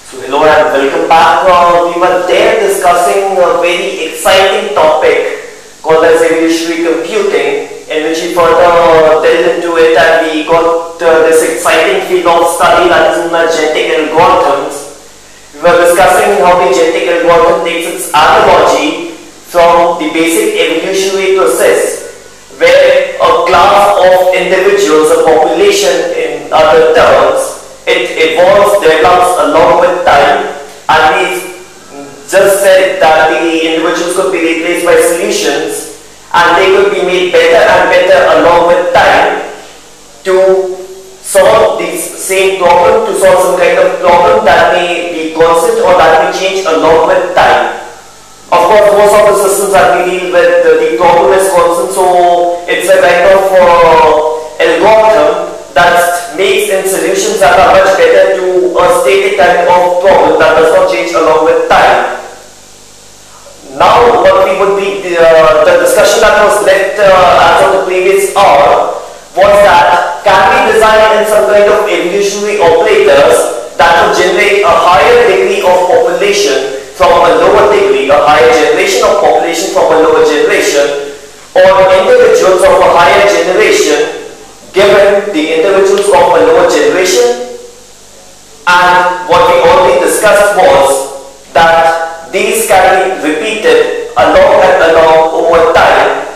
So hello and welcome back. We were there discussing a very exciting topic called as evolutionary computing, in which we further delved into it and we got this exciting field of study that is in the genetic algorithms. We were discussing how the genetic algorithm takes its analogy from the basic evolutionary process, where a class of individuals, a population in other terms, it evolves, develops along with time, and we just said that the individuals could be replaced by solutions and they could be made better and better along with time to solve this same problem, to solve some kind of problem that may be constant or that may change along with time. Of course, most of the systems that we deal with, the problem is constant, so it's a kind of algorithm that makes in solutions that are much better to a static type of problem that does not change along with time. Now, what we would be, the discussion that was left as of the previous hour was that can we design in some kind of evolutionary operators that would generate a higher degree of population from a lower degree, a higher generation of population from a lower generation, or individuals of a higher generation given the individuals of a lower generation. And what we already discussed was that these can be repeated along and along over time,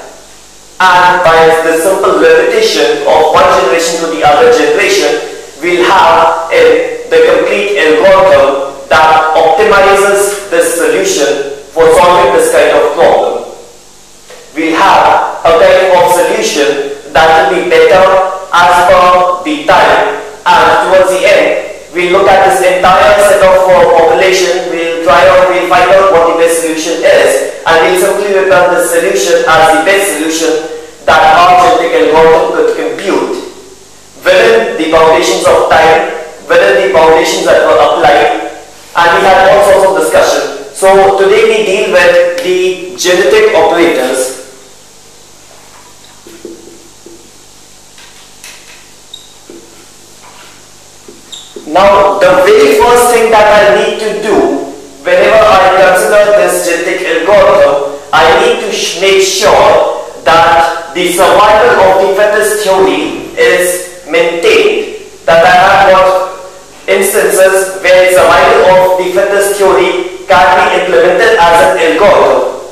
and by the simple repetition of one generation to the other generation, we'll have the complete algorithm that optimizes this solution for solving this kind of problem. We'll have a kind of solution that will be better as per the time, and towards the end we'll look at this entire set of population, we'll find out what the best solution is, and we'll simply return the solution as the best solution that our genetic algorithm could compute within the foundations of time, within the foundations that were applied, and we had all sorts of discussion. So today we deal with the genetic operators. Now, the very first thing that I need to do whenever I consider this genetic algorithm, I need to make sure that the survival of the fittest theory is maintained. That I have got instances where survival of the fittest theory can be implemented as an algorithm.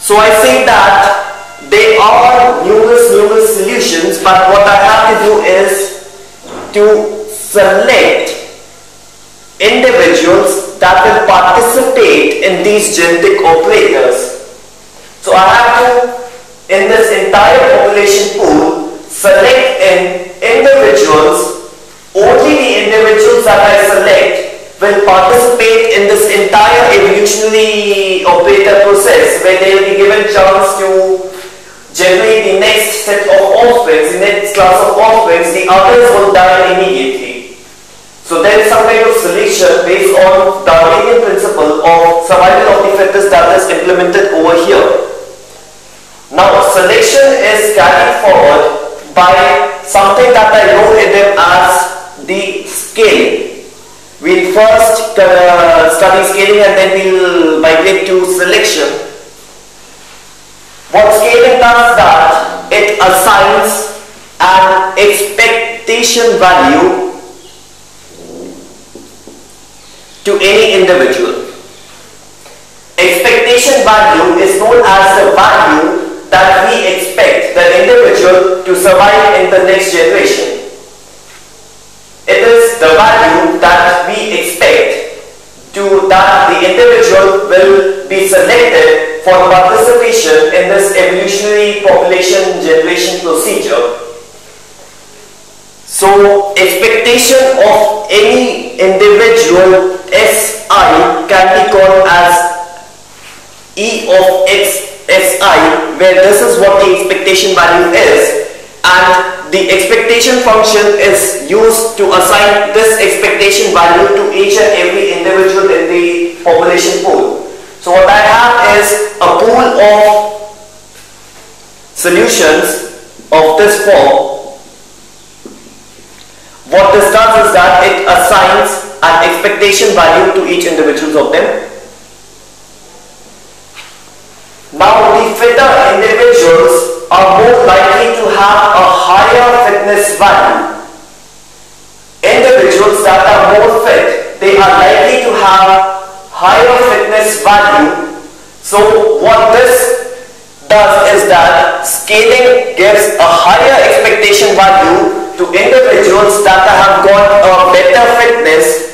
So I say that there are numerous solutions, but what I have to do is to select individuals that will participate in these genetic operators. So I have to, in this entire population pool, select in individuals, only the individuals that I select will participate in this entire evolutionary operator process, where they will be given chance to generate the next set of offspring, the next class of offspring. The others will die immediately. So there is some kind of selection based on the Darwinian principle of survival of the fittest that is implemented over here. Now, selection is carried forward by something that I know in them as the scaling. We'll first study scaling and then we'll migrate to selection. What scaling does that it assigns an expectation value to any individual. Expectation value is known as the value that we expect the individual to survive in the next generation. It is the value that we expect that the individual will be selected for participation in this evolutionary population generation procedure. So, expectation of any individual Si can be called as E of x Si, where this is what the expectation value is, and the expectation function is used to assign this expectation value to each and every individual in the population pool. So what I have is a pool of solutions of this form. What this does is that it assigns an expectation value to each individual of them. Now the fitter individuals are more likely to have a higher fitness value. Individuals that are more fit, they are likely to have higher fitness value. So what this does is that scaling gives a higher expectation value to individuals that have got a better fitness.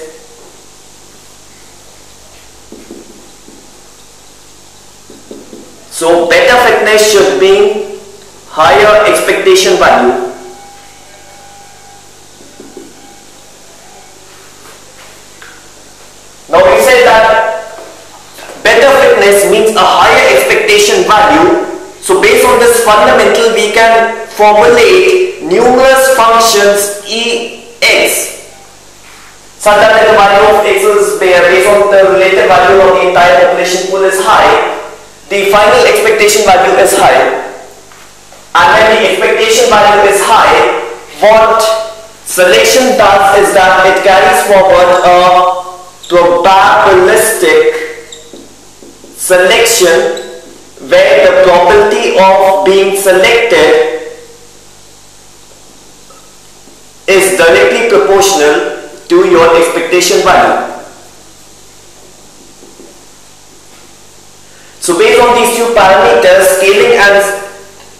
So better fitness should be higher expectation value. Now we said that better fitness means a higher expectation value. So based on this fundamental we can formulate numerous functions Ex such that the value of x is based on the relative value of the entire population pool is high. The final expectation value is high, and when the expectation value is high, what selection does is that it carries forward a probabilistic selection where the probability of being selected is directly proportional to your expectation value. So based on these two parameters, scaling and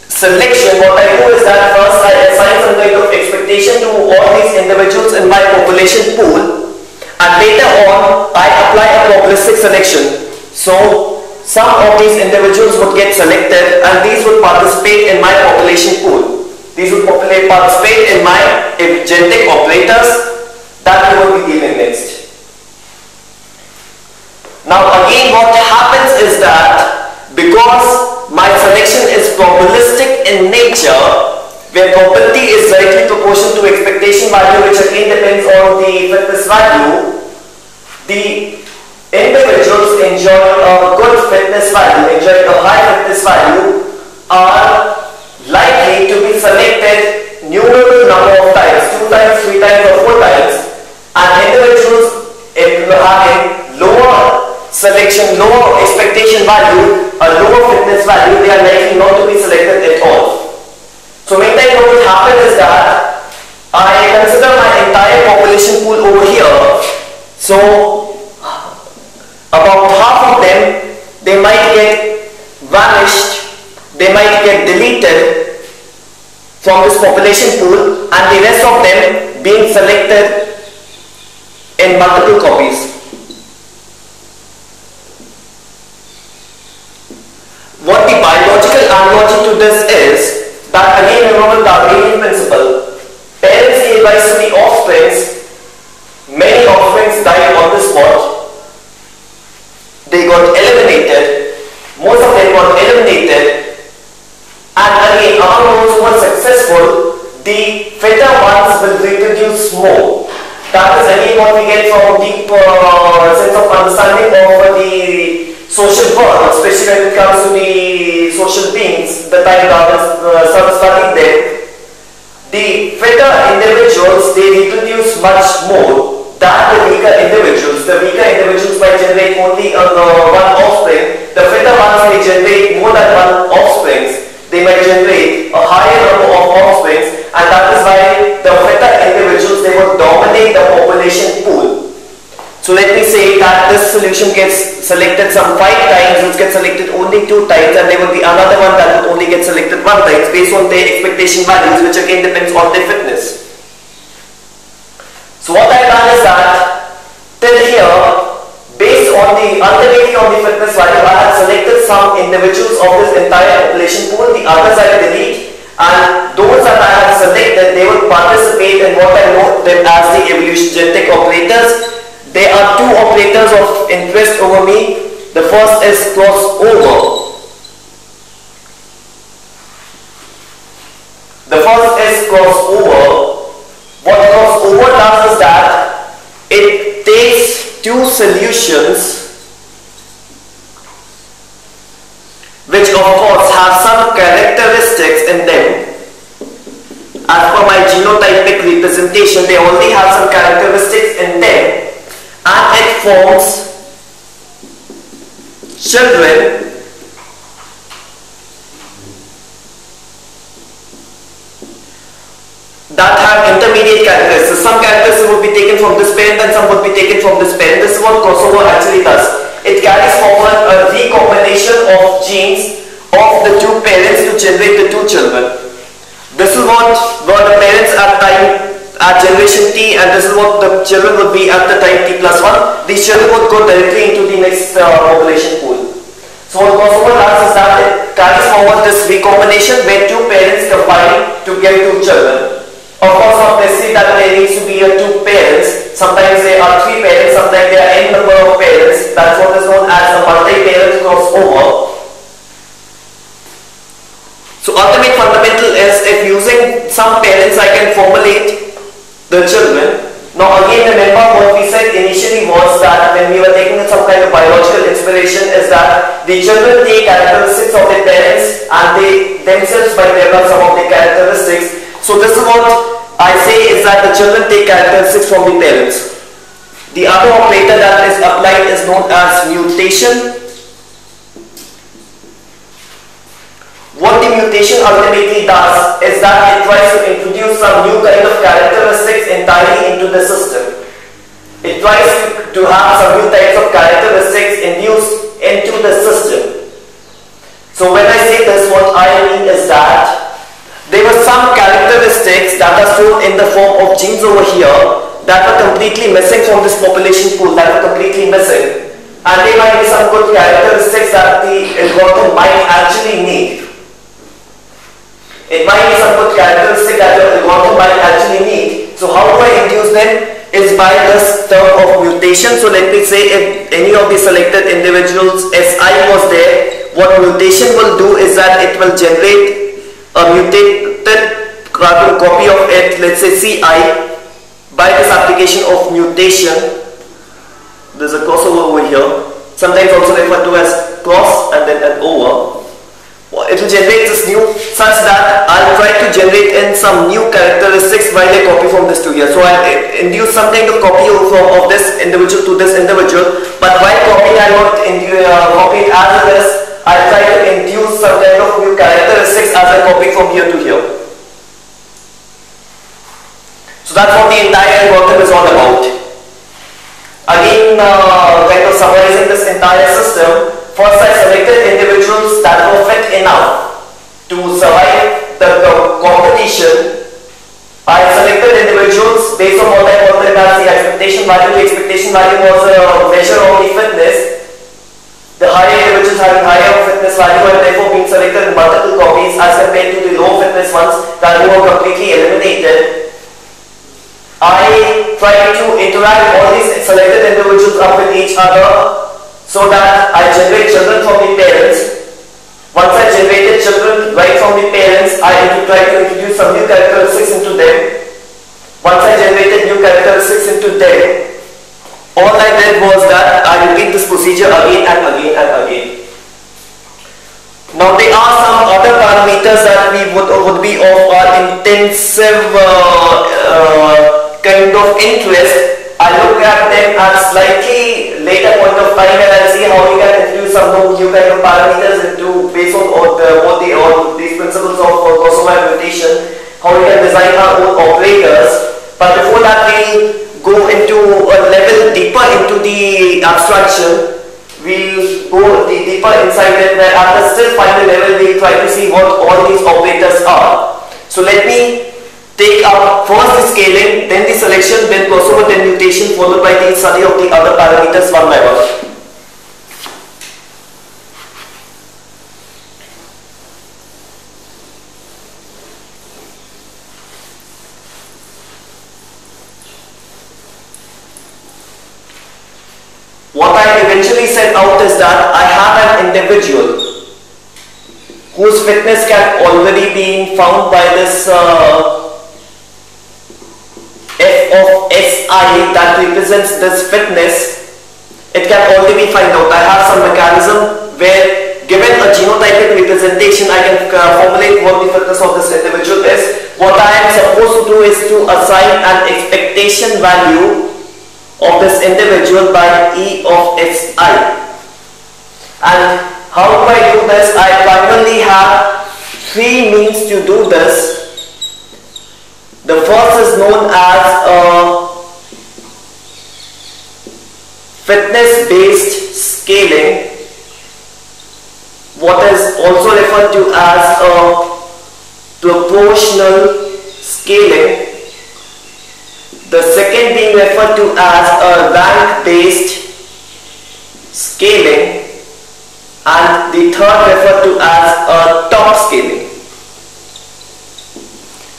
selection, what I do is that first I assign some kind of expectation to all these individuals in my population pool, and later on I apply a probabilistic selection. So some of these individuals would get selected and these would participate in my population pool. These would participate in my genetic operators that we will be dealing next. Now again what happens is that because my selection is probabilistic in nature, where probability is directly proportional to expectation value, which again depends on the fitness value, the individuals enjoy a good fitness value, enjoy a high fitness value, are likely to be selected numerous number of times, 2 times, 3 times or 4 times, and individuals having lower selection, lower expectation value, a lower fitness value, they are likely not to be selected at all. So many times what will happen is that I consider my entire population pool over here. So about half of them, they might get vanished, they might get deleted from this population pool, and the rest of them being selected in multiple copies. What the biological analogy to this is that again remember the Darwinian principle. Parents gave rise to the offsprings. Many offsprings died on the spot. They got eliminated. Most of them got eliminated. And again, among those who were successful, the fitter ones will reproduce more. That is again what we get from deep sense of understanding of the social world, especially when it comes to the social beings, the time Darwin started studying them. The fitter individuals, they reproduce much more than the weaker individuals. The weaker individuals might generate only one offspring. The fitter ones may generate more than one offspring. They might generate a higher number of offsprings, and that is why the fitter individuals, they will dominate the population pool. So let me say that this solution gets selected some 5 times, which gets selected only 2 times, and there will be another one that would only get selected 1 time based on their expectation values, which again depends on their fitness. So what I've done is that till here, based on the ultimately on the fitness value, I have selected some individuals of this entire population pool, the others I delete, and those that I have selected, they will participate in what I know them as the evolution genetic operators. There are 2 operators of interest over me. The first is crossover. The first is crossover. What crossover does is that it takes 2 solutions which of course have some characteristics in them. As per my genotypic representation, they already have some characteristics in them. forms children that have intermediate characteristics. Some characteristics would be taken from this parent and some would be taken from this parent. This is what crossover actually does. It carries forward a recombination of genes of the two parents to generate the two children. This is what the parents at generation T, and this is what the children would be at the time T plus 1. These children would go directly into the next population pool. So what crossover does is that it carries forward this recombination where two parents combine to get two children. Of course, not necessarily that there needs to be two parents. Sometimes there are three parents, sometimes there are n number of parents. That's what is known as a multi-parent crossover. So ultimate fundamental is if using some parents I can formulate the children. Now again remember what we said initially was that when we were taking some kind of biological inspiration is that the children take characteristics of their parents and they themselves might develop some of their characteristics. So this is what I say is that the children take characteristics from the parents. The other operator that is applied is known as mutation. What the mutation ultimately does is that it tries to introduce some new kind of characteristics entirely into the system. It tries to have some new types of characteristics induced into the system. So when I say this, what I mean is that there were some characteristics that are shown in the form of genes over here that were completely missing from this population pool, that were completely missing. And there might be some good characteristics that the algorithm might actually need. It might be some good characteristics that the algorithm might actually need. So how do I induce them? Is by this term of mutation. So let me say if any of the selected individuals Si was there, what mutation will do is that it will generate a mutated carbon copy of it, let's say Ci, by this application of mutation. There's a crossover over here, sometimes also referred to as cross and then an over. It will generate this new such that I'll try to generate in some new characteristics while I copy from this to here. So I'll induce some kind of copy of this individual to this individual, but while copying I won't copy it as it is. I try to induce some kind of new characteristics as I copy from here to here. So that's what the entire algorithm is all about. Again, kind of summarizing this entire system, first I selected individuals that were fit enough to survive the competition. I selected individuals based on what I called them as the expectation value. The expectation value was a measure of the fitness. The higher individuals having higher fitness value and therefore being selected in multiple copies as compared to the low fitness ones that were completely eliminated. I try to interact all these selected individuals up with each other so that I generate children from the parents. Once I generated children right from the parents, I try to introduce some new characteristics into them. Once I generated new characteristics into them, all I did was that I repeat this procedure again and again and again. Now there are some other parameters that we would be of our intensive kind of interest. I look at them at slightly later point of time and I'll see how we can introduce some new kind of parameters into based on all these principles of crossover and mutation, how we can design our own operators. But before that we go into a level deeper into the abstraction. We'll go deeper inside it, where at the still final level we'll try to see what all these operators are. So let me take up first the scaling, then the selection, then crossover, then mutation, followed by the study of the other parameters one by one. What I eventually set out is that I have an individual whose fitness can already be found by this f of Si that represents this fitness. It can already be found out. I have some mechanism where given a genotypic representation I can formulate what the fitness of this individual is. What I am supposed to do is to assign an expectation value of this individual by E of Xi. And how do I do this? I primarily have three means to do this. The first is known as a fitness-based scaling, what is also referred to as a proportional scaling. The second being referred to as a rank-based scaling, and the third referred to as a top scaling.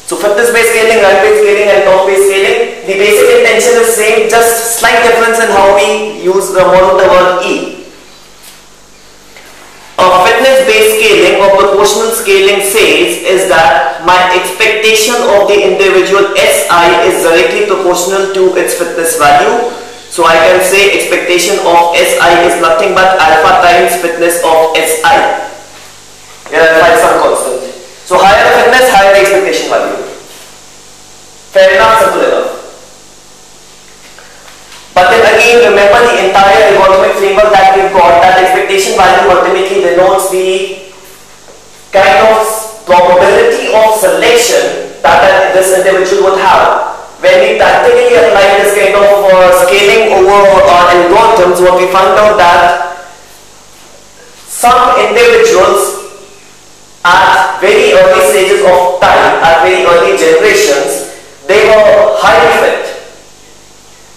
So fitness-based scaling, rank-based scaling and top-based scaling, the basic intention is same, just slight difference in how we use the word E. A fitness-based scaling or proportional scaling says is that my expectation of the individual SI is directly proportional to its fitness value. So I can say expectation of SI is nothing but alpha times fitness of SI. Here alpha is some constant. So higher the fitness, higher the expectation value. Fair enough, simple enough. But then again, remember the entire algorithmic framework that we've got, that expectation value ultimately denotes the kind of probability of selection that this individual would have. When we practically apply this kind of scaling over algorithms, what we found out that some individuals at very early stages of time, at very early generations, they were highly fit.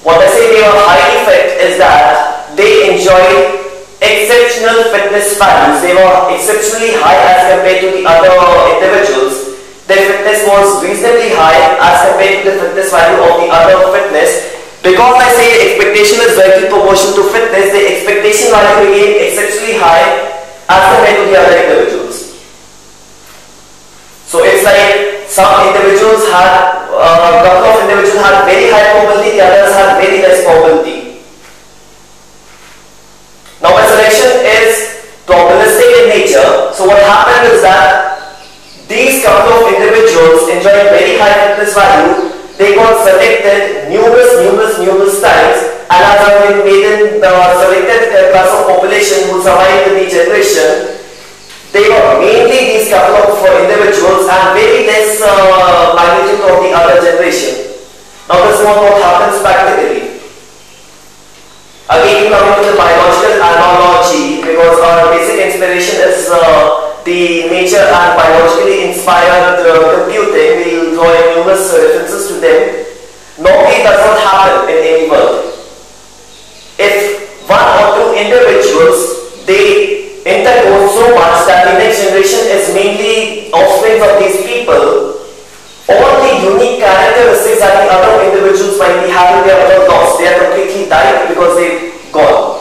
What I say they were highly fit is that they enjoyed exceptional fitness values. They were exceptionally high as compared to the other individuals. Their fitness was reasonably high as compared to the fitness value of the other fitness. Because I say expectation is directly proportional to fitness, the expectation value became exceptionally high as compared to the other individuals. So it's like some individuals had, a couple of individuals had very high probability, the others had very less probability. Now my selection is probabilistic in nature. So what happened is that these couple of individuals enjoyed very high fitness value. They got selected numerous times, and as I have made the selected class of population who survived the generation, they were mainly these couple of individuals and very less magnitude of the other generation. Now this is what happens practically. Again, coming to the biological analogy, because our basic inspiration is the nature and biologically inspired computing, we will draw numerous references to them. Normally it does not happen in any world. If one or two individuals, they intercourse so much that the next generation is mainly offspring of these people, all the unique characteristics that the other individuals might be having, they are all lost. They are completely died because they've gone.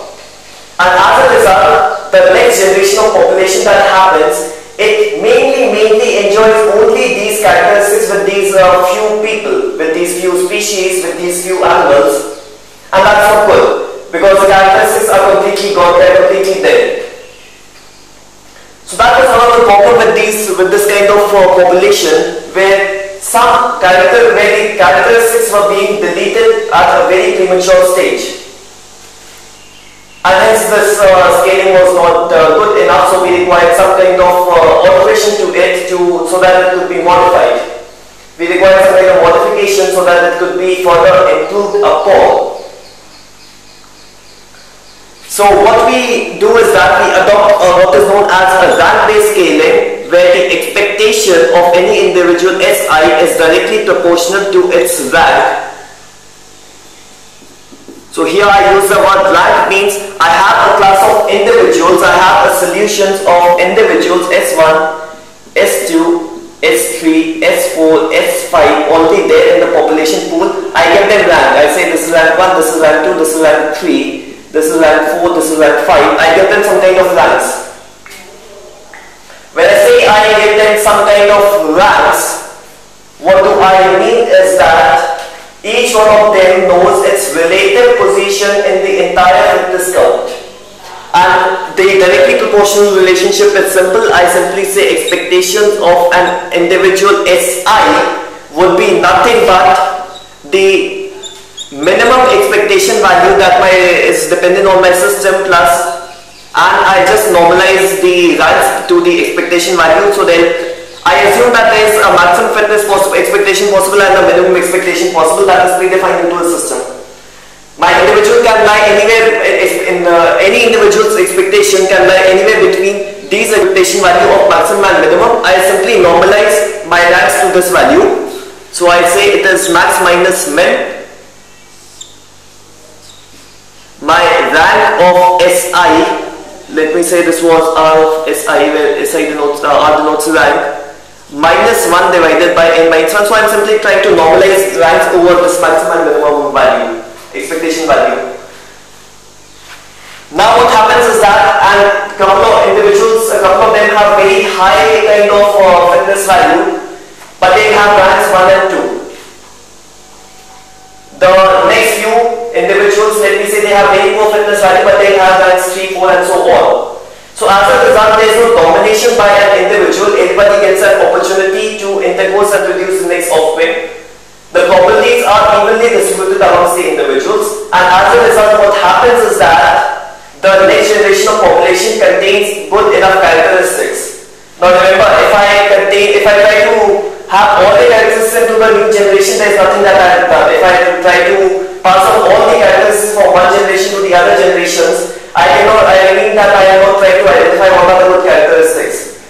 And as a result, the next generation of population that happens, it mainly enjoys only these characteristics with these few people, with these few species, with these few animals, and that's not good because the characteristics are completely gone, they are completely dead. So that was another problem with this kind of population, where the characteristics were being deleted at a very premature stage, and hence this scaling was not good enough. So we required some kind of alteration to it so that it could be modified. We required some kind of modification so that it could be further improved upon. So what we do is that we adopt what is known as a rank-based scaling, where the expectation of any individual SI is directly proportional to its rank. So here I use the word rank, means I have a class of individuals, I have a solutions of individuals S1, S2, S3, S4, S5 already there in the population pool. I give them rank. I say this is rank 1, this is rank 2, this is rank 3. This is rank 4, this is rank 5. I give them some kind of ranks. When I say I give them some kind of ranks, what do I mean is that each one of them knows its relative position in the entire fitness count. And the directly proportional relationship is simple. I simply say expectations of an individual SI would be nothing but the minimum expectation value that is dependent on my system plus, and I just normalize the ranks to the expectation value. So then I assume that there is a maximum fitness expectation possible and a minimum expectation possible that is predefined into the system. My individual can lie anywhere in any individual's expectation can lie anywhere between these expectation value of maximum and minimum. I simply normalize my ranks to this value. So I say it is max minus min. My rank of SI, let me say this was R of SI, where SI denotes R denotes rank, minus 1 divided by n minus 1. So I am simply trying to normalize ranks over this maximum and minimum value, expectation value. Now what happens is that, and a couple of individuals, a couple of them have very high kind of fitness value, but they have ranks 1 and 2. The next few individuals, let me say they have very poor fitness value, but they have ranks 3, 4 and so on. So as a result, there is no domination by an individual. Everybody gets an opportunity to interpose and produce the next offspring. The probabilities are evenly distributed amongst the individuals, and as a result what happens is that the next generation of population contains good enough characteristics. Now remember, if I try to have all the characteristics into the new generation, there is nothing that I have done. If I try to pass on all the characteristics from one generation to the other generations, I mean that I am not trying to identify what are the good characteristics.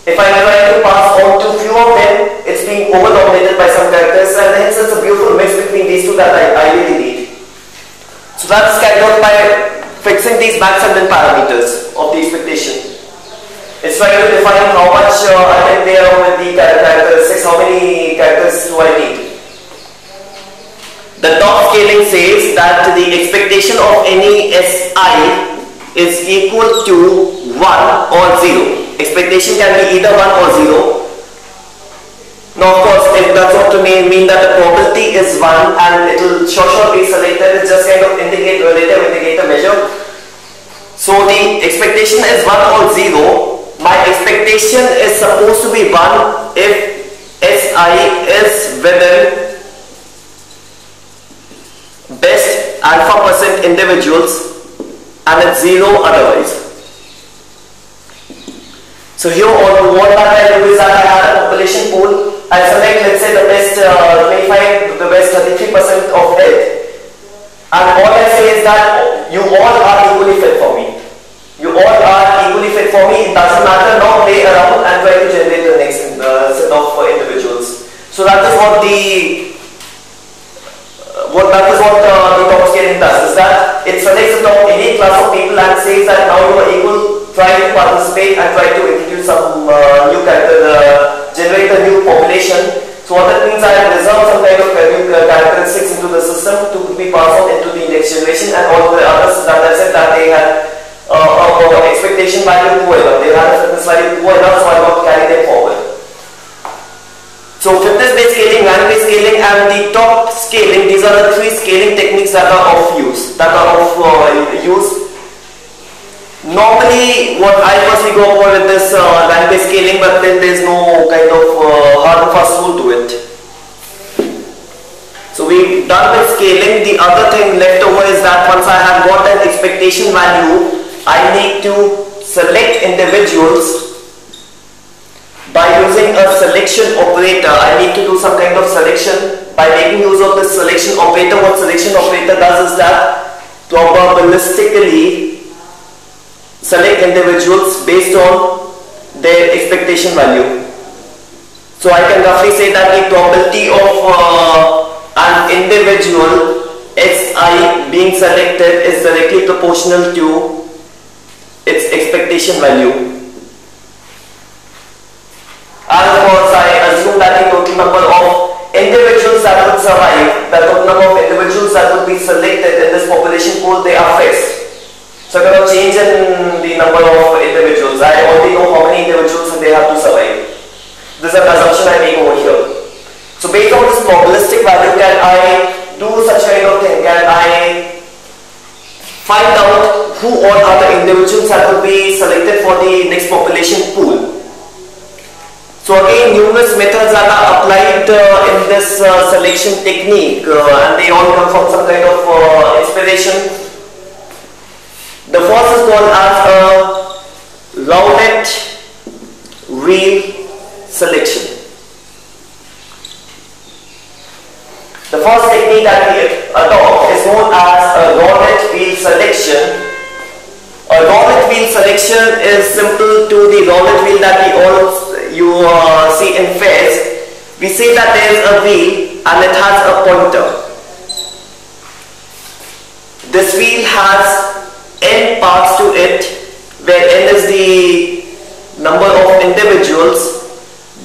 If I try to pass on to few of them, it's being over-dominated by some characters, and hence it's a beautiful mix between these two that I really need. So that's carried out by fixing these max and min parameters of the expectation. It's trying to define how much I can play around with the characteristics, how many characters do I need. The top scaling says that the expectation of any SI is equal to 1 or 0. Expectation can be either 1 or 0. Now of course, if that's what to mean that the probability is 1 and it will sure be selected, it just kind of indicate relative indicator measure. So the expectation is 1 or 0. My expectation is supposed to be 1 if SI is within best alpha % individuals and it's 0 otherwise. So here what I do is that I have a population pool. I select, let's say, the best 25, the best 33% of it, and all I say is that you all are equally fit for me. You all are equally fit for me. It doesn't matter. Now play around and try to generate the next set of individuals. So that is what the top scaling does. Is that it selects the top any class of people and says that now you are equal. Try to participate and try to introduce some new character, generate a new population. So what that means, I have reserved some kind of new characteristics into the system to be passed on into the next generation, and all the others that I said that they had expectation value poor enough, they had a fitness value poor enough, so I got to carry them forward. So fitness-based scaling, rank-based scaling, and the top scaling, these are the three scaling techniques that are of use, Normally, what I personally go for with this rank-based scaling, but then there is no kind of hard and fast rule to it. So we've done with scaling. The other thing left over is that once I have got an expectation value, I need to select individuals by using a selection operator. I need to do some kind of selection by making use of this selection operator. What selection operator does is that probabilistically select individuals based on their expectation value. So I can roughly say that the probability of an individual SI being selected is directly proportional to its expectation value. And of course I assume that the total number of individuals that would survive, the total number of individuals that would be selected in this population pool, they are fixed. So I'm going to change in the number of individuals. I already know how many individuals they have to survive. This is an assumption I make over here. So based on this probabilistic value, can I do such kind of thing? Can I find out who all are the individuals that will be selected for the next population pool? So again, numerous methods that are applied in this selection technique, and they all come from some kind of inspiration. The first is called as a roulette wheel selection. The first technique that we adopt is known as a roulette wheel selection. A roulette wheel selection is simple to the roulette wheel that you see in fairs. We say that there is a wheel and it has a pointer. This wheel has n parts to it, where n is the number of individuals.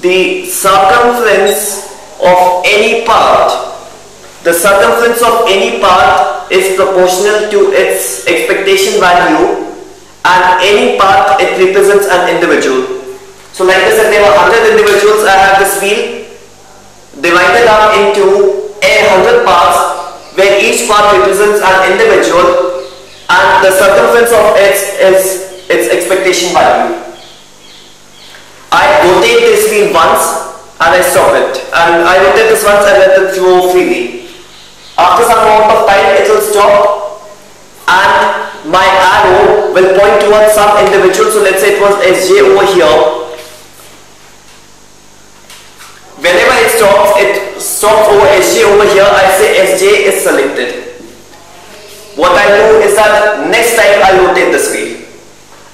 The circumference of any part is proportional to its expectation value, and any part it represents an individual. So like this, if there were 100 individuals, I have this wheel divided up into 100 parts, where each part represents an individual, and the circumference of it is its expectation value. I rotate this wheel once and I stop it, and I rotate this once and let it flow freely. After some amount of time it will stop, and my arrow will point towards some individual. So let's say it was SJ over here. Whenever it stops over SJ over here, I say SJ is selected. What I do is that next time I rotate this wheel,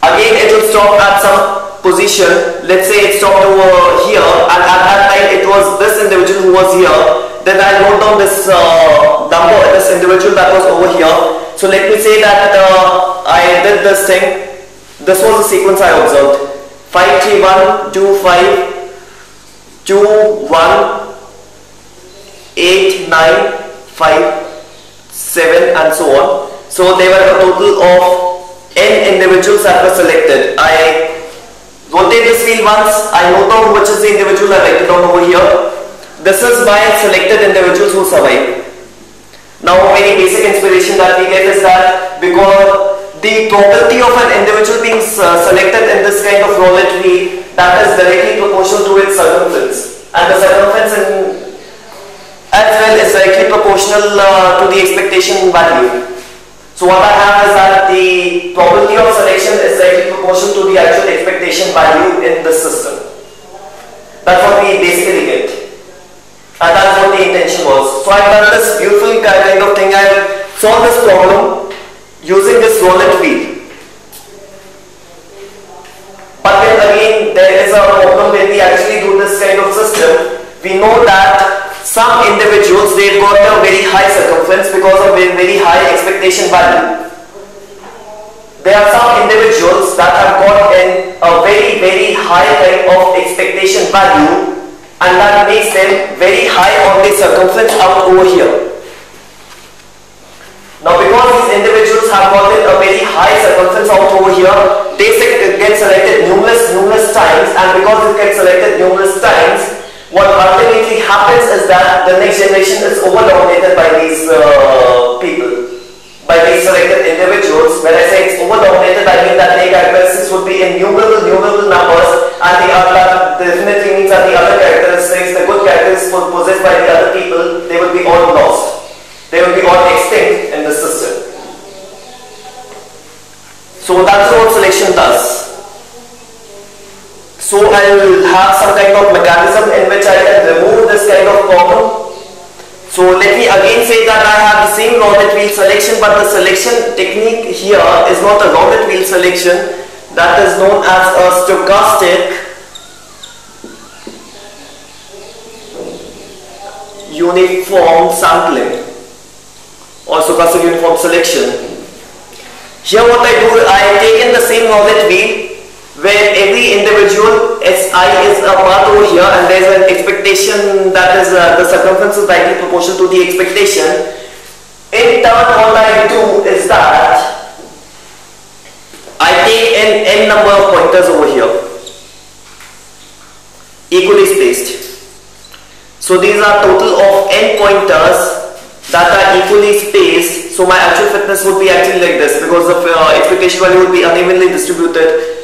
again it will stop at some position. Let's say it stopped over here, and at that time it was this individual who was here. Then I note down this number, this individual that was over here. So let me say that I did this thing. This was the sequence I observed: 5 3 1 2 5 2 1 8 9 5 7 and so on. So there were a total of n individuals that were selected. I rotate this wheel once, I note down which is the individual, I write it down over here. This is my selected individuals who survive. Now a very basic inspiration that we get is that because the probability of an individual being selected in this kind of roulette wheel, that is directly proportional to its circumference, and the circumference as well is directly proportional to the expectation value. So what I have is that the probability of selection is directly proportional to the actual expectation value in this system. That's what we basically get, and that's what the intention was. So I've done this beautiful kind of thing. I've solved this problem using this roulette wheel. But then again, there is a problem when we actually do this kind of system. We know that some individuals, they've got a very high circumference because of a very high expectation value. There are some individuals that have got a very, very high kind of expectation value, and that makes them very high on the circumference out over here. Now because these individuals have gotten a very high circumference out over here, they get selected numerous times, and because they get selected numerous times, what ultimately happens is that the next generation is over-dominated by these people, by these selected individuals. When I say it's over-dominated, I mean that their characteristics would be innumerable numbers, and that definitely means that the other characteristics, the good characteristics possessed by the other people, they will be all lost. They will be all extinct in the system. So that's what selection does. So I will have some kind of mechanism in which I can remove this kind of problem. So let me again say that I have the same roulette wheel selection, but the selection technique here is not a roulette wheel selection. That is known as a stochastic uniform sampling or stochastic uniform selection. Here what I do, I take in the same roulette wheel, where every individual SI is a part over here, and there is an expectation that is the circumference is directly proportional to the expectation. In turn, what I do is that I take n number of pointers over here, equally spaced. So these are total of n pointers that are equally spaced. So my actual fitness would be actually like this, because the expectation value would be unevenly distributed.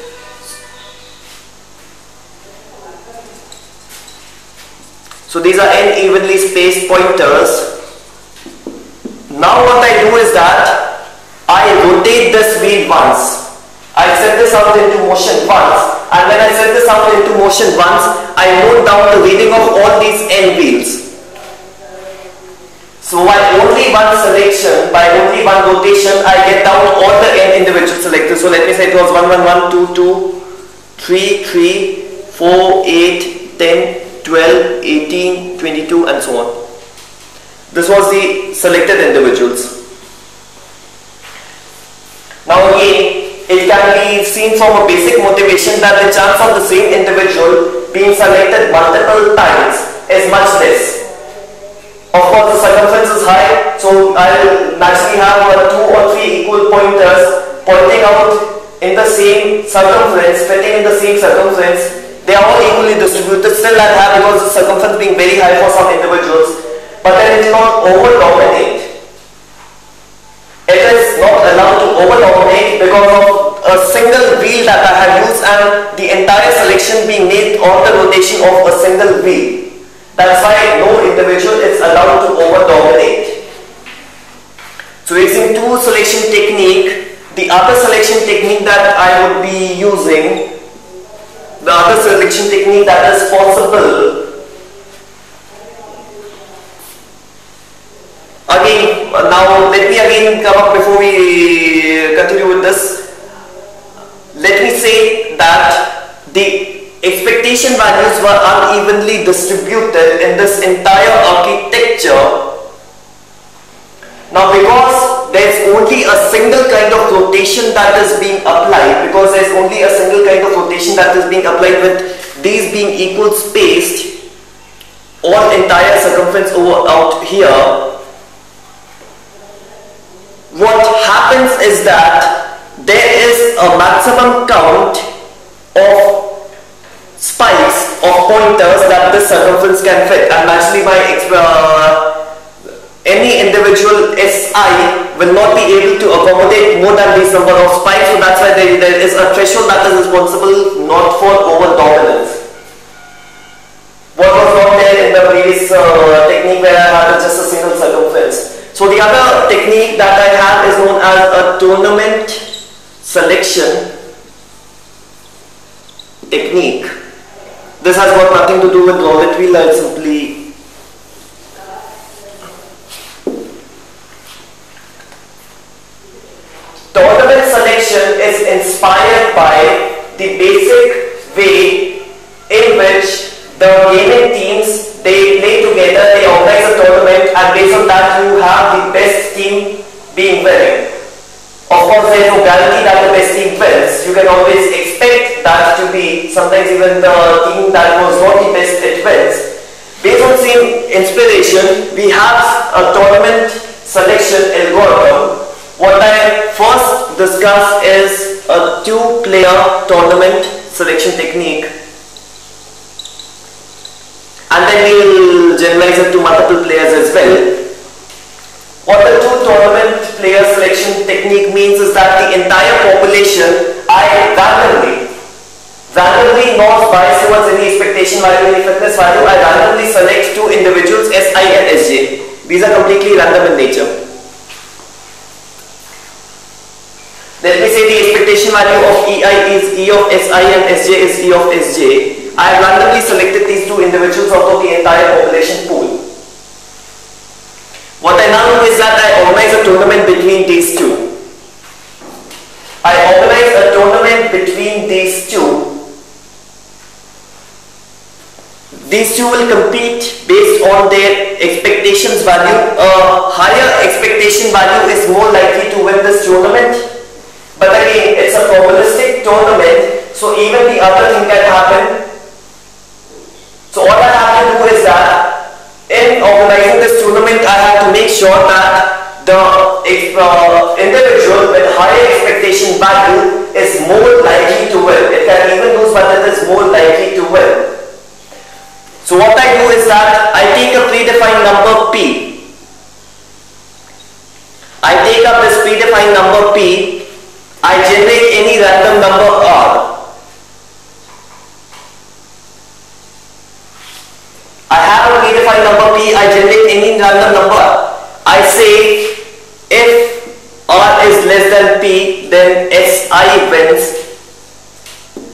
So these are n evenly spaced pointers. Now what I do is that I rotate this wheel once. I set this out into motion once, and when I set this out into motion once, I note down the reading of all these n wheels. So by only one selection, by only one rotation, I get down all the n individual selectors. So let me say it was 1, 1, 1, 2, 2, 3, 3, 4, 8, 10, 12, 18, 22 and so on. This was the selected individuals. Now again, it can be seen from a basic motivation that the chance of the same individual being selected multiple times is much less. Of course, the circumference is high, so I will naturally have 2 or 3 equal pointers pointing out in the same circumference, fitting in the same circumference. They are all equally distributed. Still I have, because the circumference being very high for some individuals, but then it will not over-dominate. It is not allowed to over-dominate because of a single wheel that I have used and the entire selection being made on the rotation of a single wheel. That's why no individual is allowed to over-dominate. So using two selection technique, the other selection technique that I would be using, the other selection technique that is possible, again, now let me again come up before we continue with this. Let me say that the expectation values were unevenly distributed in this entire architecture. Now because there is only a single kind of rotation that is being applied, because there is only a single kind of rotation that is being applied with these being equal spaced, all entire circumference over out here, what happens is that there is a maximum count of spikes of pointers that this circumference can fit, and naturally by any individual SI will not be able to accommodate more than this number of spikes, so that's why there is a threshold that is responsible not for over dominance. What was not there in the previous technique where I had just a single circumference. So the other technique that I have is known as a tournament selection technique. This has got nothing to do with roulette wheel. I'll simply tournament selection is inspired by the basic way in which the gaming teams, they play together, they organize a tournament, and based on that you have the best team being winning. Of course, there is no guarantee that the best team wins. You can always expect that to be, sometimes even the team that was not the best, it wins. Based on the same inspiration, we have a tournament selection algorithm. What I first discuss is a two-player tournament selection technique, and then we will generalize it to multiple players as well. What the two tournament player selection technique means is that the entire population, I randomly, not biased towards any expectation value, any fitness value, I randomly select two individuals, SI and SJ. These are completely random in nature. Let me say the expectation value of EI is E of SI and SJ is E of SJ. I have randomly selected these two individuals out of the entire population pool. What I now do is that I organize a tournament between these two. I organize a tournament between these two. These two will compete based on their expectations value. A higher expectation value is more likely to win this tournament. But again, it's a probabilistic tournament, so even the other thing can happen. So all I have to do is that in organizing this tournament, I have to make sure that the individual with higher expectation value is more likely to win. It can even lose, but it is more likely to win. So what I do is that I take a predefined number P. I take up this predefined number P. I generate any random number R. I have a random number, I say if R is less than P, then Si wins,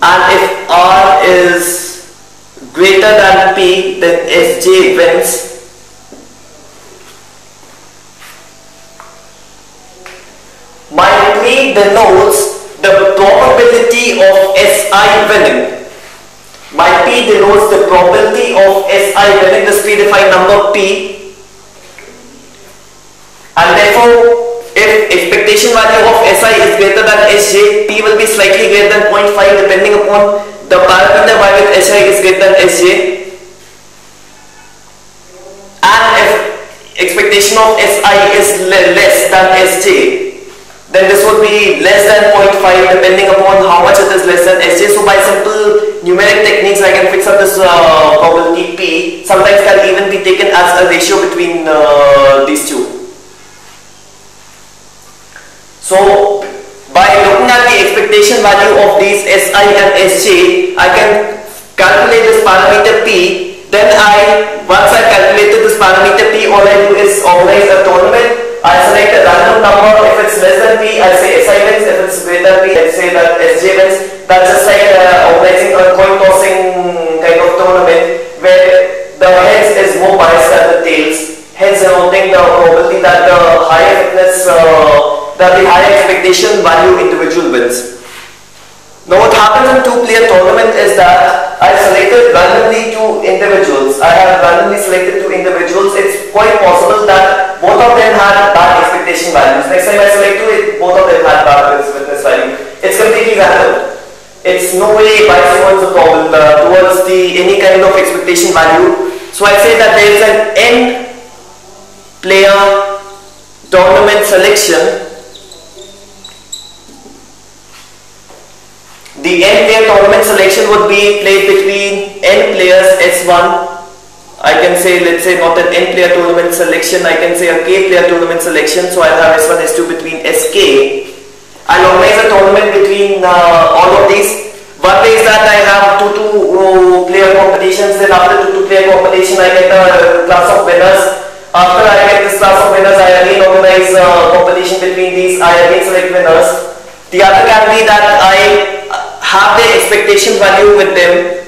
and if R is greater than P, then Sj wins. My P denotes the probability of Si winning. My P denotes the probability of Si winning this predefined number P, and therefore if expectation value of Si is greater than Sj, P will be slightly greater than 0.5 depending upon the parameter by which Si is greater than Sj. And if expectation of Si is less than Sj, then this would be less than 0.5 depending upon how much it is less than Sj. So by simple numeric techniques I can fix up this probability P. Sometimes can even be taken as a ratio between these two. So by looking at the expectation value of these Si and Sj, I can calculate this parameter P. Then once I calculated this parameter P, all I do is organize a tournament. I select a random number. If it's less than P, I say Si wins. If it's greater than P, I say that Sj wins. That's just like organizing a coin tossing kind of tournament where the heads is more biased than the tails. Hence denoting the probability that the higher fitness, that the higher expectation value individual wins. Now what happens in two-player tournament is that I selected randomly two individuals. I have randomly selected two individuals. It's quite possible that both of them had bad expectation values. Next time I select two, both of them had bad fitness value. It's completely random. It's no way biased towards the problem, towards any kind of expectation value. So I say that there is an n-player tournament selection. The n-player tournament selection would be played between n players S1. I can say, let's say not an n-player tournament selection, I can say a k-player tournament selection. So I'll have S1, S2 between Sk. I'll organize a tournament between all of these. One way is that I have two-player competitions, then after two-player competition I get a class of winners. After I get this class of winners, I again organize a competition between these, I again select winners. The other can be that I have the expectation value with them.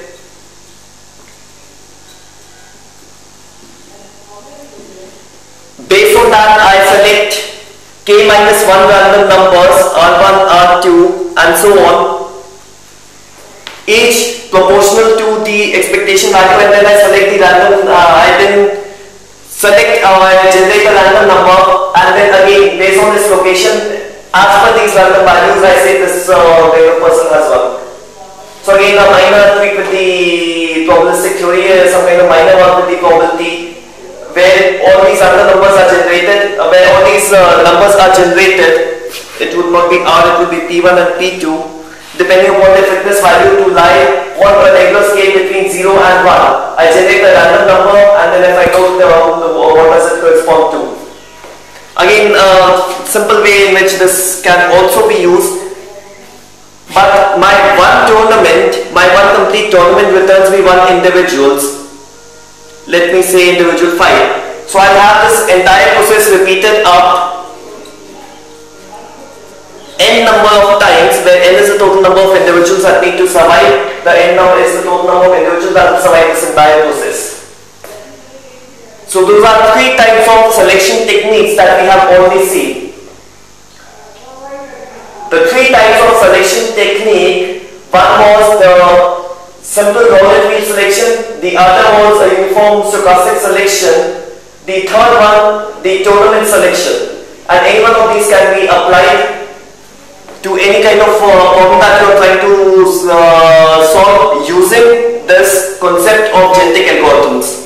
Based on that, I select k minus 1 random numbers, R1, R2 and so on, each proportional to the expectation value, and then I select the random, I then select, generate a random number, and then again based on this location, as per these random values, I say this kind of person has won. So again, a minor tweak with the probabilistic theory, some kind of minor work with the probability, where all these random numbers are generated, it would not be R, it would be P1 and P2, depending upon the fitness value to lie on a regular scale between 0 and 1. I generate a random number and then I find out what does it correspond to. Again, simple way in which this can also be used. But my one complete tournament returns me one individuals. Let me say individual 5. So I'll have this entire process repeated up n number of times, where n is the total number of individuals that need to survive. The n number is the total number of individuals that will survive this entire process. So those are three types of selection techniques that we have already seen. The three types of selection technique, one was the simple knowledge wheel selection, the other was a uniform stochastic selection, the third one, the tournament selection. And any one of these can be applied to any kind of problem that you are trying to solve using this concept of genetic algorithms.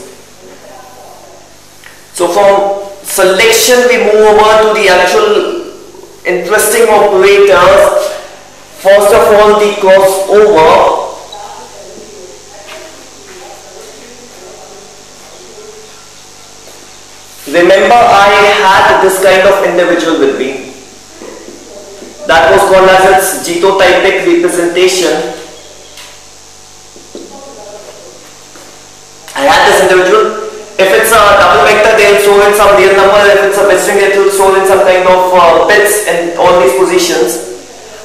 So from selection we move over to the actual interesting operators. First of all, the crossover. Remember, I had this kind of individual with me. That was called as its genotypic representation. I had this individual. If it's a double vector, they'll show store in some real number. If it's a bit string, it will store in some kind of bits in all these positions.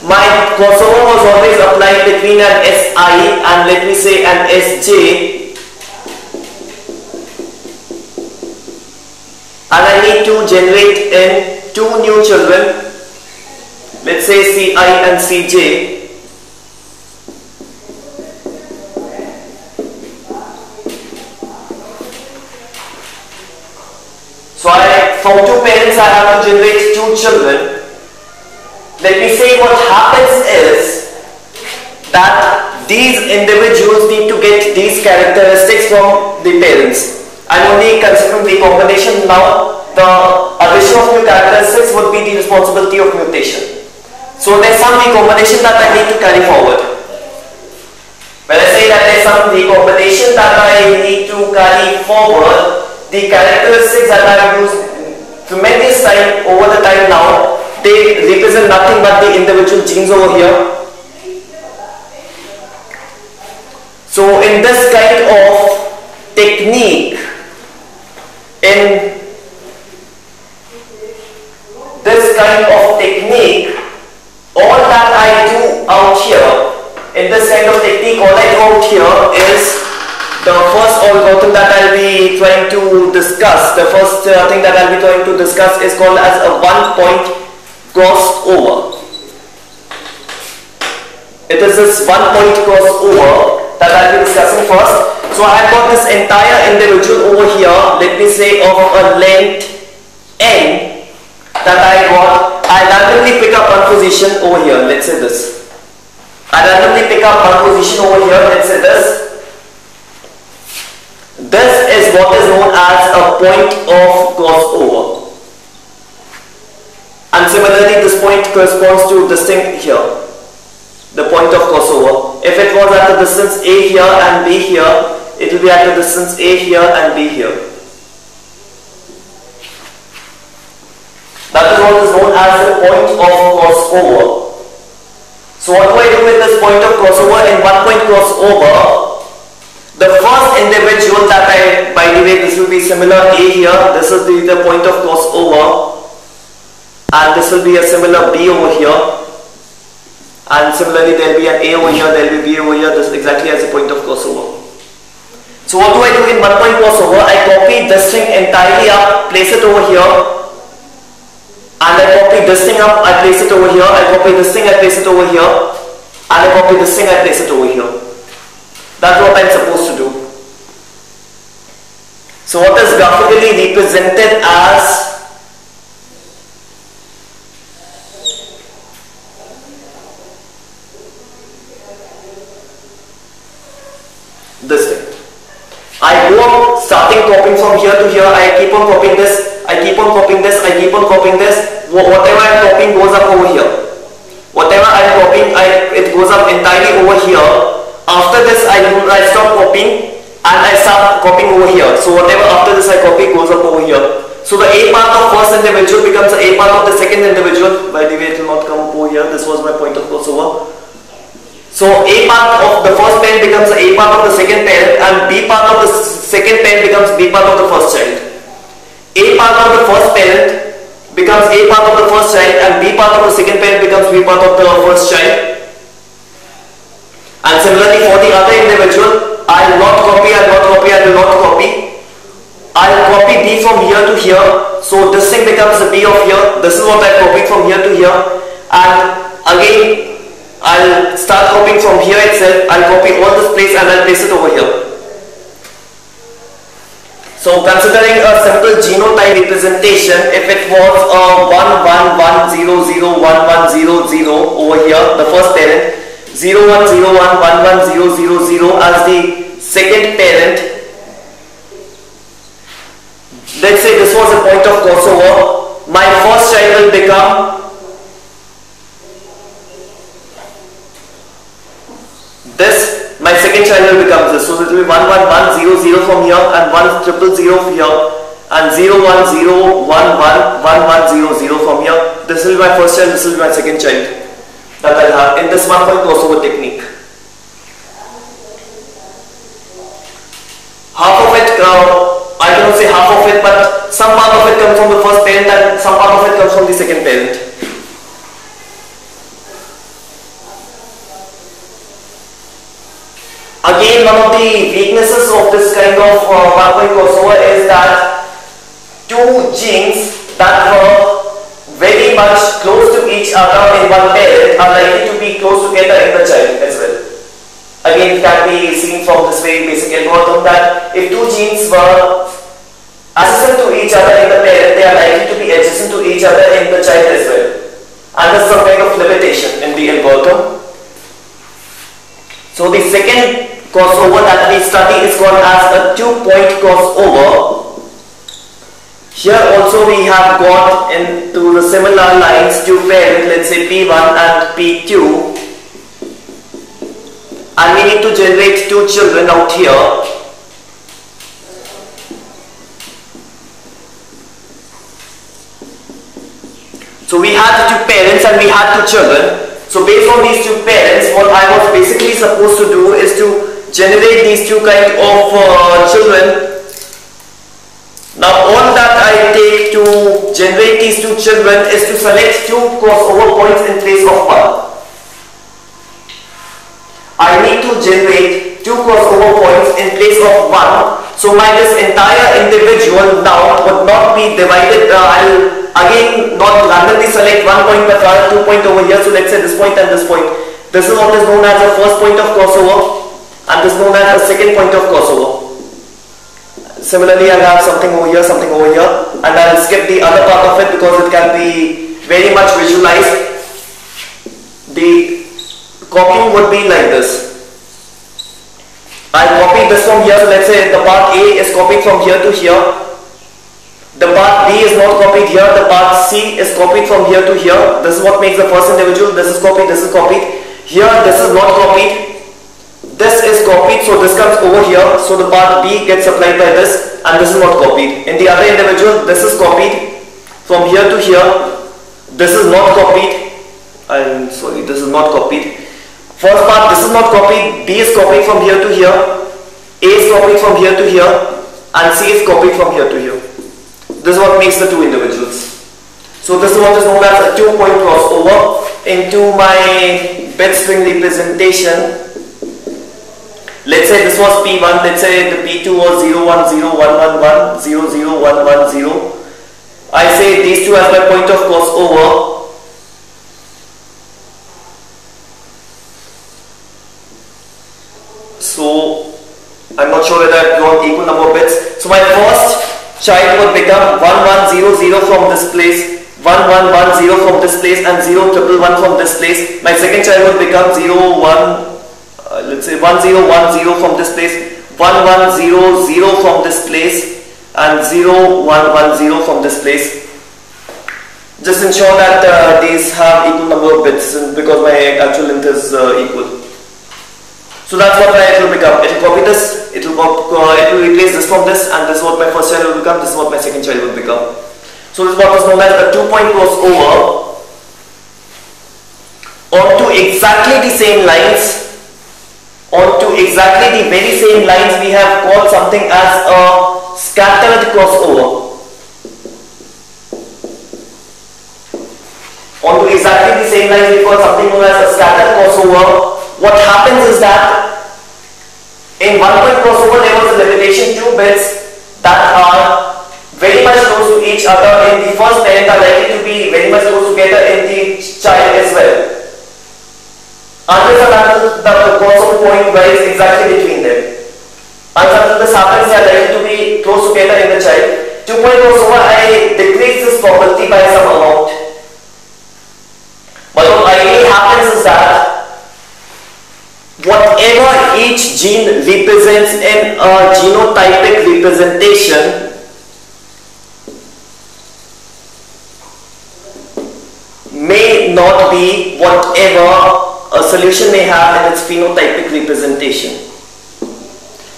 My crossover was always applied between an Si and let me say an Sj, and I need to generate in two new children, let's say Ci and Cj. So from two parents I have to generate two children. Let me say what happens is that these individuals need to get these characteristics from the parents. I'm only considering the combination now. The addition of new characteristics would be the responsibility of mutation. So there's some recombination that I need to carry forward. When I say that there's some recombination that I need to carry forward, the characteristics that I have used tremendous time over the time now, they represent nothing but the individual genes over here. So in this kind of technique, all that I do out here, is the first algorithm that I'll be trying to discuss. The first thing that I'll be trying to discuss is called as a one-point crossover. It is this one-point crossover that I'll be discussing first. So I've got this entire individual over here, let me say of a length n that I got. I randomly pick up one position over here, let's say this. I randomly pick up one position over here, let's say this. This is what is known as a point of crossover. And similarly, this point corresponds to this thing here, the point of crossover. If it was at the distance A here and B here, it will be at the distance A here and B here. That is what is known as the point of crossover. So what do I do with this point of crossover? In one point crossover, the first individual that by the way, this will be similar A here, this is the point of crossover, and this will be a similar B over here, and similarly there will be an A over here, there will be B over here, this exactly as a point of crossover. So what do I do in one point crossover? I copy this thing entirely up, place it over here, and I copy this thing up, I place it over here, I copy this thing, I place it over here, and I copy this thing, I place it over here. That's what I'm supposed to do. So what is graphically represented as this thing. I go up starting copying from here to here, I keep on copying this, I keep on copying this, I keep on copying this, whatever I'm copying goes up over here. Whatever I'm copying, it goes up entirely over here. After this I stop copying and I start copying over here. So whatever after this I copy goes up over here. So the A part of first individual becomes the A part of the second individual. By the way, it will not come up over here. This was my point of crossover. So A part of the first parent becomes the A part of the second parent, and B part of the second parent becomes B part of the first child. A part of the first parent becomes A part of the first child, and B part of the second parent becomes B part of the first child. And similarly for the other individual, I will not copy, I will not copy, I will not copy. I will copy B from here to here. So this thing becomes the B of here. This is what I copied from here to here. And again, I'll start copying from here itself. I'll copy all this place and I'll place it over here. So considering a simple genotype representation, if it was a 11100110 over here, the first parent, 01011100 as the second parent. Let's say this was a point of crossover. My first child will become this, my second child will become this. So it will be 11100 from here and 1000 here and 010111100 from here. This will be my first child, this will be my second child that I'll have in this one point crossover technique. Half of it, I cannot say half of it, but some part of it comes from the first parent and some part of it comes from the second parent. Again, one of the weaknesses of this kind of one-point crossover is that two genes that were very much close to each other in one parent are likely to be close together in the child as well. Again, it can be seen from this very basic algorithm that if two genes were adjacent to each other in the parent, they are likely to be adjacent to each other in the child as well. And there's some kind of limitation in the algorithm. So the second crossover that we study is called as a two-point crossover. Here also we have got into the similar lines two parents, let's say P1 and P2, and we need to generate two children out here. So we had two parents and we had two children. So based on these two parents, what I was basically supposed to do is to generate these two kind of children. Now all that I take to generate these two children is to select two crossover points in place of one. I need to generate two crossover points in place of one. So this entire individual now would not be divided. I'll again not randomly select one point but rather 2 points over here. So let's say this point and this point. This is what is known as the first point of crossover, and this is known as the second point of crossover. Similarly, I'll have something over here, and I'll skip the other part of it because it can be very much visualized. The copying would be like this. I'll copy this from here. So let's say the part A is copied from here to here. The part B is not copied here. The part C is copied from here to here. This is what makes the first individual. This is copied. This is copied. Here, this is not copied. This is copied, so this comes over here. So the part B gets supplied by this, and this is not copied. In the other individual, this is copied from here to here. This is not copied. I'm sorry, this is not copied. First part, this is not copied. B is copied from here to here. A is copied from here to here, and C is copied from here to here. This is what makes the two individuals. So this is what is known as a two-point crossover. Into my bit string representation, let's say this was P1, let's say the P2 was 0, 1, 0, 1, 1, 1, 0, 0, 1, 1, 0. I say these two as my point of crossover. So I'm not sure whether I've drawn equal number of bits. So my first child would become 1, 1, 0, 0 from this place, 1, 1, 1, 0 from this place, and 0, 1, 1 from this place. My second child would become 0, 1, let's say 1, 0, 1, 0 from this place, 1, 1, 0, 0 from this place, and 0, 1, 1, 0 from this place. Just ensure that these have equal number of bits because my actual length is equal. So that's what it will become. It will copy this, it will replace this from this, and this is what my first child will become, this is what my second child will become. So this is what is known as a two-point crossover. Onto exactly the same lines, onto exactly the very same lines, we have got something as a scattered crossover. Onto exactly the same lines, we've got something known as a scattered crossover. What happens is that in one-point crossover, there was a limitation, 2 bits that are very much close to each other in the first parent are likely to be very much close together in the child as well. Until the crossover point varies exactly between them. Until this happens, they are likely to be close together in the child. 2-point crossover, I decrease this probability by some amount. But what ideally happens is that whatever each gene represents in a genotypic representation may not be whatever a solution may have in its phenotypic representation.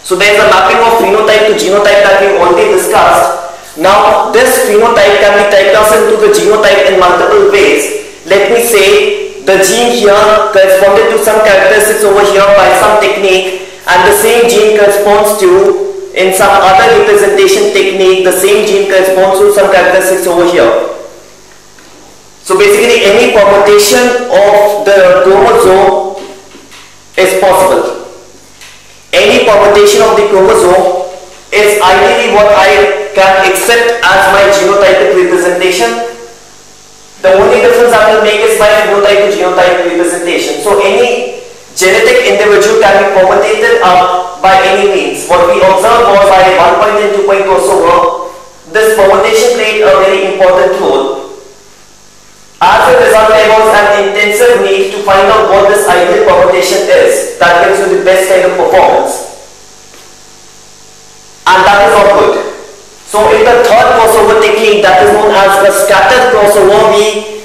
So there is a mapping of phenotype to genotype that we already discussed. Now this phenotype can be typed out into the genotype in multiple ways. Let me say the gene here corresponded to some characteristics over here by some technique, and the same gene corresponds to in some other representation technique, the same gene corresponds to some characteristics over here. So basically any permutation of the chromosome is possible. Any permutation of the chromosome is ideally what I can accept as my genotypic representation. The only difference I will make is my phenotype to genotype representation. So any genetic individual can be permutated up by any means. What we observed was by 1 point and 2 point crossover, this permutation played a very important role. As a result, there was an intensive need to find out what this ideal permutation is that gives you the best kind of performance. And that is not good. So in the third crossover technique, that is known as the scattered crossover, we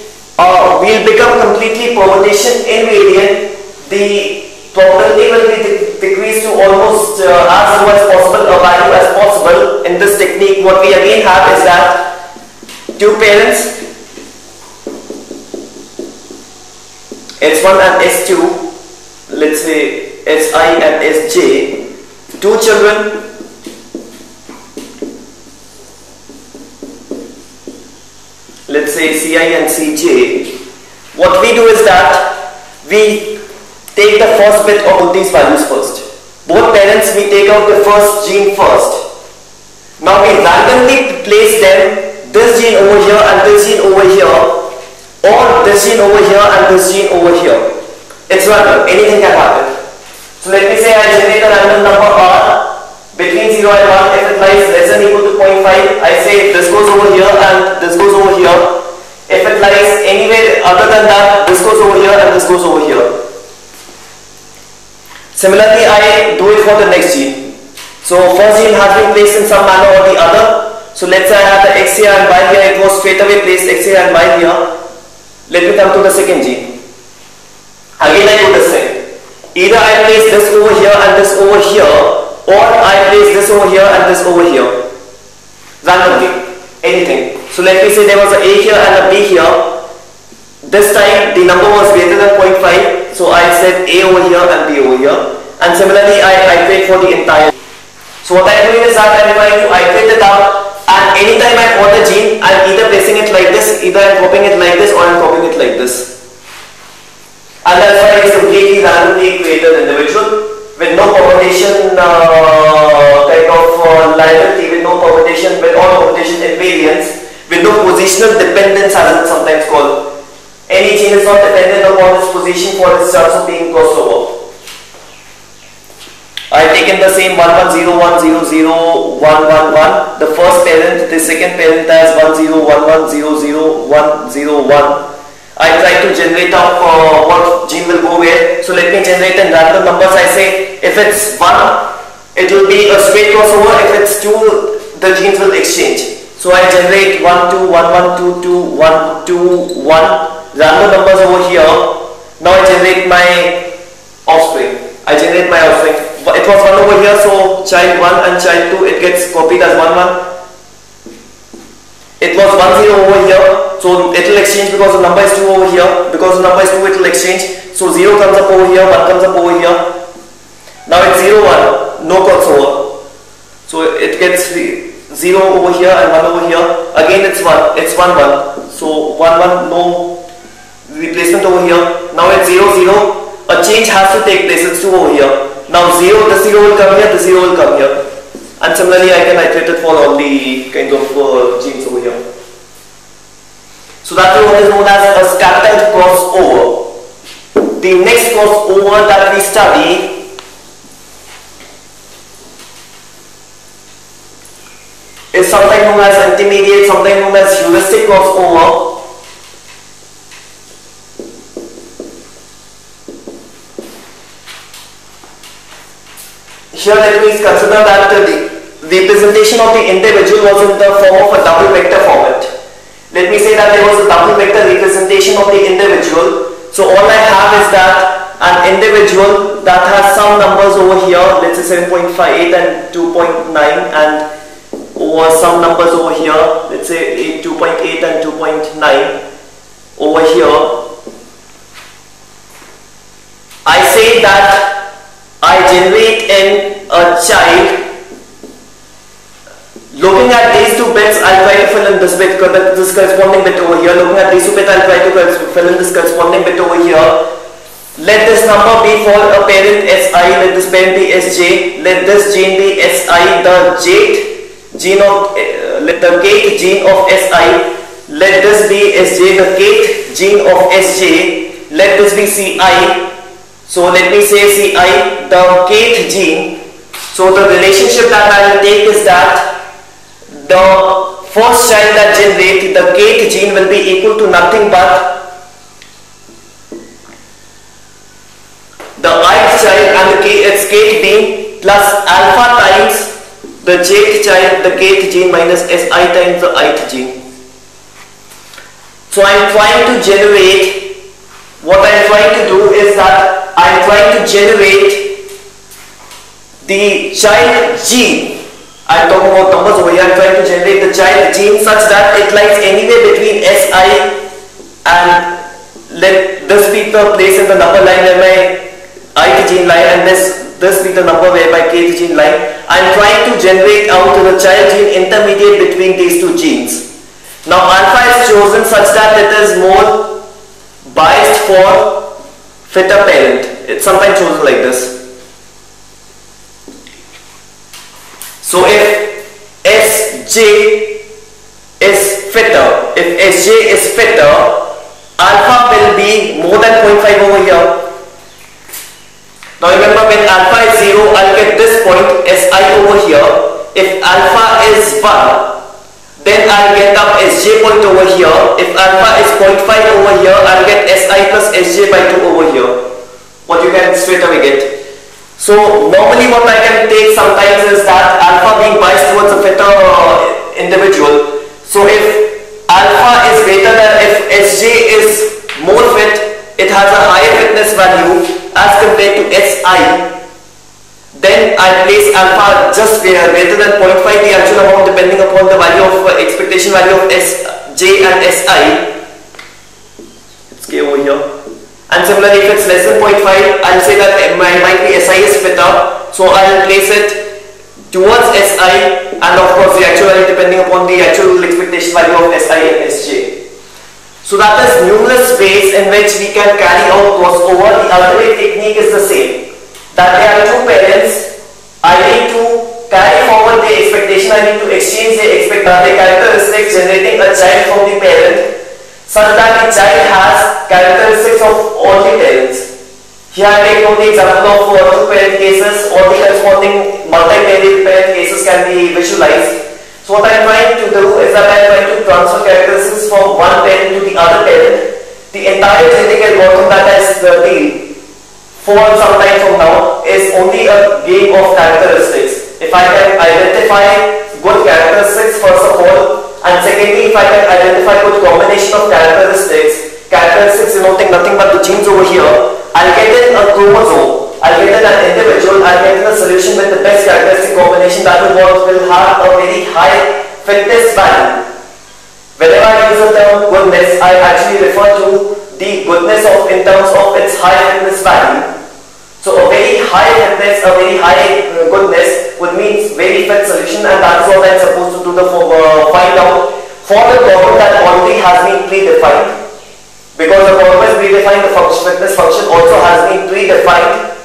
will become completely permutation invariant. The probability will be decreased to almost as low as possible, a value as possible. In this technique, what we again have is that two parents, S1 and S2, let's say Si and Sj, two children, let's say Ci and Cj. What we do is that we take the first bit of these values first. Both parents, we take out the first gene first. Now we randomly place them, this gene over here and this gene over here, or this gene over here and this gene over here. It's random, anything can happen. So let me say I generate a random number R between 0 and 1. If it lies less than or equal to 0.5, I say this goes over here and this goes over here. If it lies anywhere other than that, this goes over here and this goes over here. Similarly, I do it for the next gene. So first gene has been placed in some manner or the other. So let's say I have the X here and Y here, it was straight away placed X here and Y here. Let me come to the second gene. Again I do the same. Either I place this over here and this over here, or I place this over here and this over here. Randomly. Anything. So let me say there was a A here and a B here. This time the number was greater than 0.5. So I said A over here and B over here. And similarly I iterate for the entire. So what I am doing is that I am trying to iterate it out. And anytime I want a gene, I am either placing it like this, either I am copying it like this, or I am copying it like this. And that's why it is completely randomly created individual with no permutation liability, with no permutation, with all permutation invariance, with no positional dependence as it's sometimes called. Any gene is not dependent upon its position for its chance of being crossed over. I have taken the same 1 1 0 1 0 0 1 1 1. The first parent, the second parent has 1 0 1 1 0 0 1 0 1. I try to generate out what gene will go where. So let me generate in random numbers. I say if it's 1, it will be a straight crossover. If it's 2, the genes will exchange. So I generate 1 2 1 1 2 2 1 2 1 random numbers over here. Now I generate my offspring. I generate my offspring. It was 1 over here, so child 1 and child 2, it gets copied as 1 1. It was 1 0 over here, so it will exchange because the number is 2 over here. Because the number is 2, it will exchange. So 0 comes up over here, 1 comes up over here. Now it's 0 1, no crossover. So it gets 0 over here and 1 over here. Again it's 1, it's 1 1. So 1 1, no replacement over here. Now it's 0 0. A change has to take place, it's 2 over here. Now 0, the 0 will come here, the 0 will come here. And similarly I can iterate it for all the kind of genes over here. So that is what is known as a scattered crossover. The next crossover that we study is something known as intermediate, something known as heuristic crossover. Here let me consider that the representation of the individual was in the form of a double vector format. Let me say that there was a double vector representation of the individual. So all I have is that an individual that has some numbers over here, let's say 7.58 and 2.9, and over some numbers over here, let's say 2.8 and 2.9 over here. I say that I generate in a child Looking at these two bits, I'll try to fill in this bit, this corresponding bit over here. Looking at these two bits, I'll try to fill in this corresponding bit over here. Let this number be for a parent Si, let this parent be Sj, let this gene be Si, the jth gene of, let the kth gene of Si, let this be Sj, the kth gene of Sj, let this be Ci, so let me say Ci, the kth gene. So the relationship that I will take is that the first child that generates the kth gene will be equal to nothing but the ith child and its kth being plus alpha times the jth child, the kth gene minus Si times the ith gene. So I am trying to generate, what I am trying to do is that I am trying to generate the child gene. I am talking about numbers over here. I am trying to generate the child gene such that it lies anywhere between Si and let this be the place in the number line where my ith gene line and this be the number where my kth gene line. I am trying to generate out the child gene intermediate between these two genes. Now alpha is chosen such that it is more biased for fitter parent. It's sometimes chosen like this. So if Sj is fitter, if Sj is fitter, alpha will be more than 0.5 over here. Now remember, when alpha is 0, I'll get this point Si over here. If alpha is 1, then I'll get up Sj point over here. If alpha is 0.5 over here, I'll get Si plus Sj by 2 over here. What you can straight away get. So normally what I can take sometimes is that alpha being biased towards a fitter individual. So if alpha is greater than, if Sj is more fit, it has a higher fitness value as compared to Si, then I place alpha just greater than 0.5, the actual amount depending upon the value of expectation value of Sj and Si. It's K over here. And similarly, if it's less than 0.5, I'll say that might be Si is fitter, so I'll place it towards Si, and of course the actual value depending upon the actual expectation value of Si and Sj. So that is numerous ways in which we can carry out crossover. The ultimate technique is the same. That there are two parents, I need to carry forward the expectation, I need to exchange the characteristics generating a child from the parent such that the child has characteristics of all the parents. Here I take the example of two parent cases, all the corresponding multi-parent cases can be visualized. So what I am trying to do is that I am trying to transfer characteristics from one parent to the other parent. The entire genetic algorithm that is the for some time from now is only a game of characteristics. If I can identify good characteristics first of all, and secondly if I can identify good combination of characteristics denoting nothing but the genes over here, I'll get in a chromosome, I'll get in an individual, I'll get in a solution with the best characteristic combination that will have a very high fitness value. Whenever I use the term goodness, I actually refer to the goodness in terms of its high fitness value. So a very high fitness, a very high goodness would mean very fit solution, and that is what I am supposed to do find out for the problem that already has been predefined. Because the problem is predefined, the fitness function also has been predefined.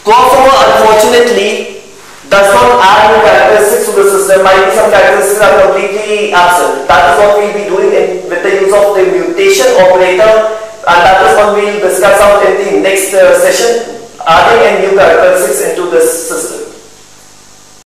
Crossover unfortunately does not add new characteristics to the system. Might be some characteristics are completely absent. That is what we will be doing with the use of the mutation operator, and that is what we will discuss out in the next session, adding in new characteristics into this system.